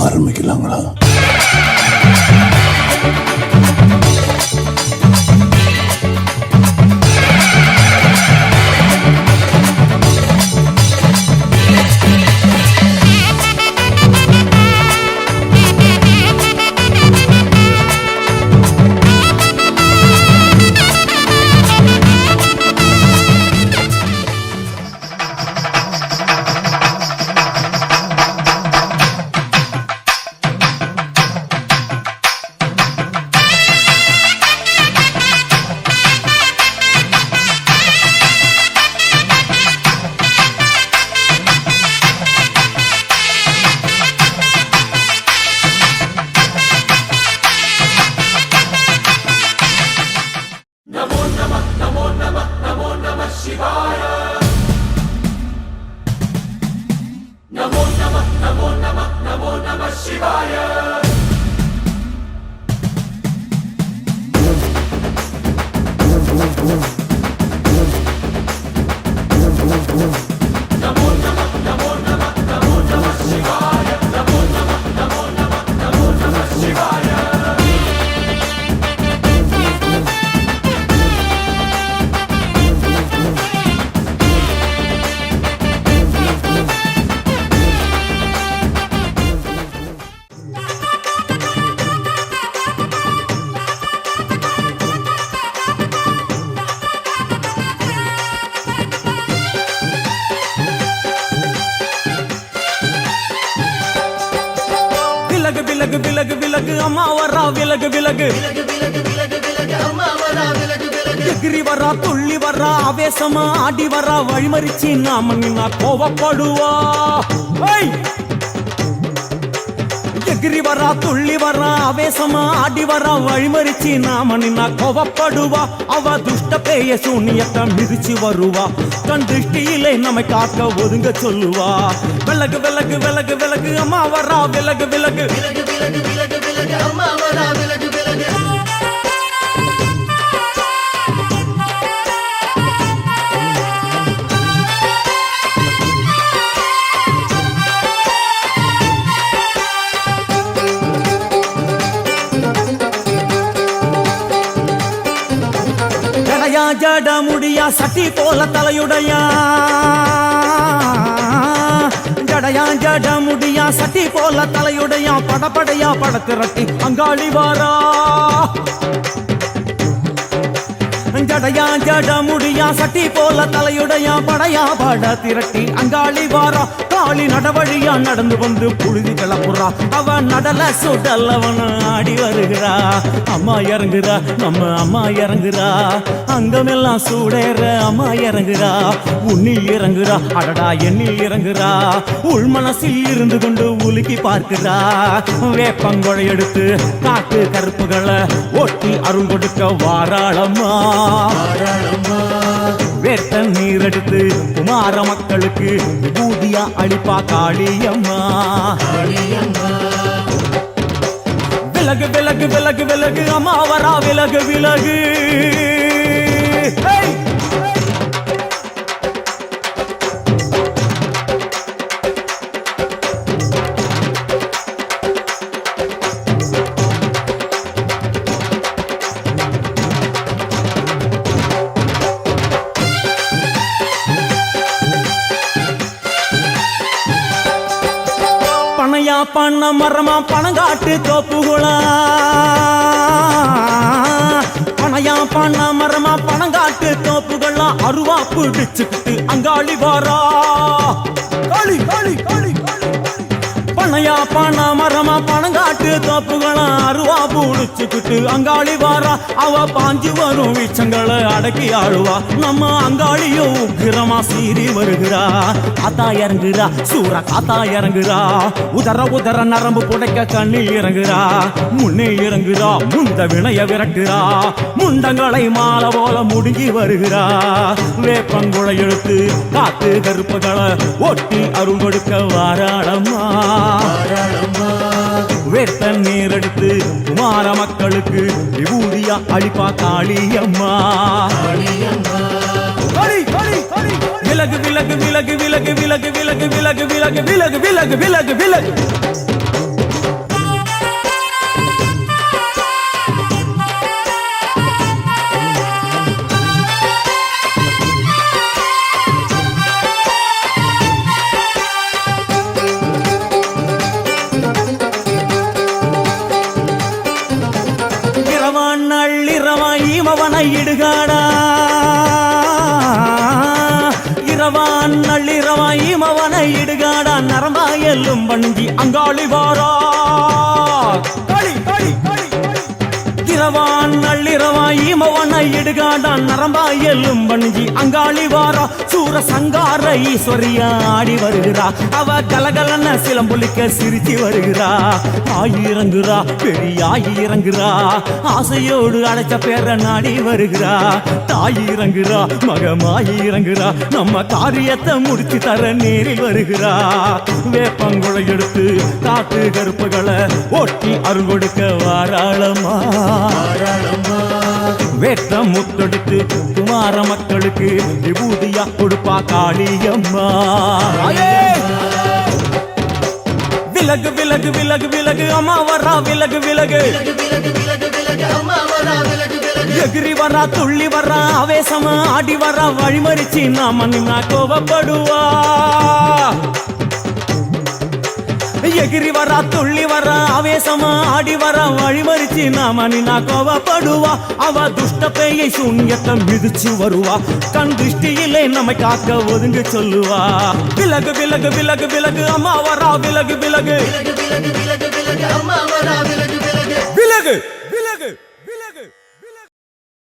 ஆரம்பிக்கலாங்களா? விலகு விலகு விலகு அம்மா வரா விலகு விலகு எகிரி வரா துள்ளி வரா ஆவேசமா ஆடி வரா வழிமறிச்சு நாம நின்னா கோவப்படுவா. எகிரி வரா துள்ளி வரா ஆவேசமா ஆடி வரா வழிமறிச்சு நாம நின்னா கோவப்படுவா. அவ துஷ்ட பேய சூனியத்தை மிதிச்சு வருவா. கண் திருஷ்டியிலே நம்மை காக்க ஒதுங்க சொல்லுவா. விலகு விலகு விலகு விலகு அம்மா வரா விலகு விலகு அம்மா வரா விலகு விலகு. ஜட முடியா சட்டி போல தலையுடையா ஜடையா ஜட முடியா சட்டி போல தலையுடையா படப்படையா படத்திரட்டி அங்காளி வாரா. ஜடையா ஜட முடியா சட்டி போல தலையுடையா படையா பட திரட்டி அங்காளி வாரா. காளி நடவழியா நடந்து வந்து புழுதி கிளப்புறா. அவ நடல சுடல்லவன ஆடி வருகிறா. அம்மா இறங்குறா நம்ம அம்மா இறங்குறா. அங்கமெல்லாம் சூடேற அம்மா இறங்குறா. உன்னில் இறங்குறா அடடா எண்ணில் இறங்குறா. உள் மனசில் இருந்து கொண்டு உலுக்கி பார்க்கிறா. வேப்பங்கொழை எடுத்து காட்டு கருப்புகளை ஒட்டி அருள் கொடுக்க வாராளம்மா. வேட்ட நீர் எடுத்து குமார மக்களுக்கு விபூதியா அளிப்பா காளியம்மா. விலகு விலகு விலகு விலகு அம்மா வரா விலகு விலகு. பனையா பண்ண மரமா பணங்காட்டு தோப்புகுளா. பனையா பண்ண மரமா பணங்காட்டு தோப்புகளா. அருவா பிடிச்சுக்கிட்டு அங்காளி வாரா. காளி காளி காளி பனையா பண்ண மரமா பணங்காட்டு தோப்புகளா. அருவா பிடிச்சுக்கிட்டு அங்காளி வாரா. அவ பாஞ்சு வரும் வீச்சங்களை அடக்கி ஆளுவா. நம்ம அங்காளியும் உக்கிரமா சீறி வருகிறா. காத்தா இறங்குறா சூற காத்தா இறங்குறா. உதர உதர நரம்பு புடைக்க கண்ணில் இறங்குறா. முன்னே இறங்குறா முந்த வினைய விரட்டுறா. முண்டங்களை மாலை போல முடுங்கி வருகிறா. வேப்பங்குழை எழுத்து காத்து கருப்புகளை ஒட்டி அருள் கொடுக்க வாராளம்மா. வேட்ட நீர் எடுத்து குமார மக்களுக்கு விபூதியா அளிப்பா காளியம்மா. விலகு விலகு விலகு விலகு விலகு விலகு விலகு விலகு விலகு விலகு விலகு விலகு. இடுகாடா நரம்பாயலும் பணிஞ்சி அங்காளி வாரா இரவான் நள்ளிரவான் ஈமவன இடுகாடா நரம்பாயலும் பணிஞ்சி அங்காளி வாரா சூர சங்கார ஈஸ்வரியா ஆடி வருகிறா அவ கலகலன சிலம்புலிக்க சிரிச்சு வருகிறா ஆயிரங்குறா பெரிய ஆயிரங்குறா ஆசையோடு அழைச்ச பேர நாடி வருகிறா தாயிரங்குறா மகமாயிரங்குறா நம்ம காரியத்தை முடிச்சு தர நேரில் வருகிறா வேப்பங்குளை எடுத்து காட்டு கருப்புகளை ஓட்டி அருள் கொடுக்க வாராளமா வேட்ட முத்தெடுத்து குமார மக்களுக்கு விபூதியா கொடுப்பா காளியம்மா விலகு விலகு விலகு விலகு அம்மா வரா விலகு விலகு எகிரி வரா துள்ளி வரா ஆவேசமா ஆடி வரா வழிமறிச்சு நாம நின்னா கோபப்படுவா எகிரி வரா துள்ளி வரா ஆவேசமா ஆடி வரா வழிமறிச்சு நாம நின்னா கோபப்படுவா அவ துஷ்ட பேயை சூன்யத்தை மிதிச்சு வருவா கண் திருஷ்டியிலே நம்மை காக்க ஒதுங்க சொல்லுவா விலகு விலகு விலகு விலகு அம்மா வரா விலகு விலகு விலகு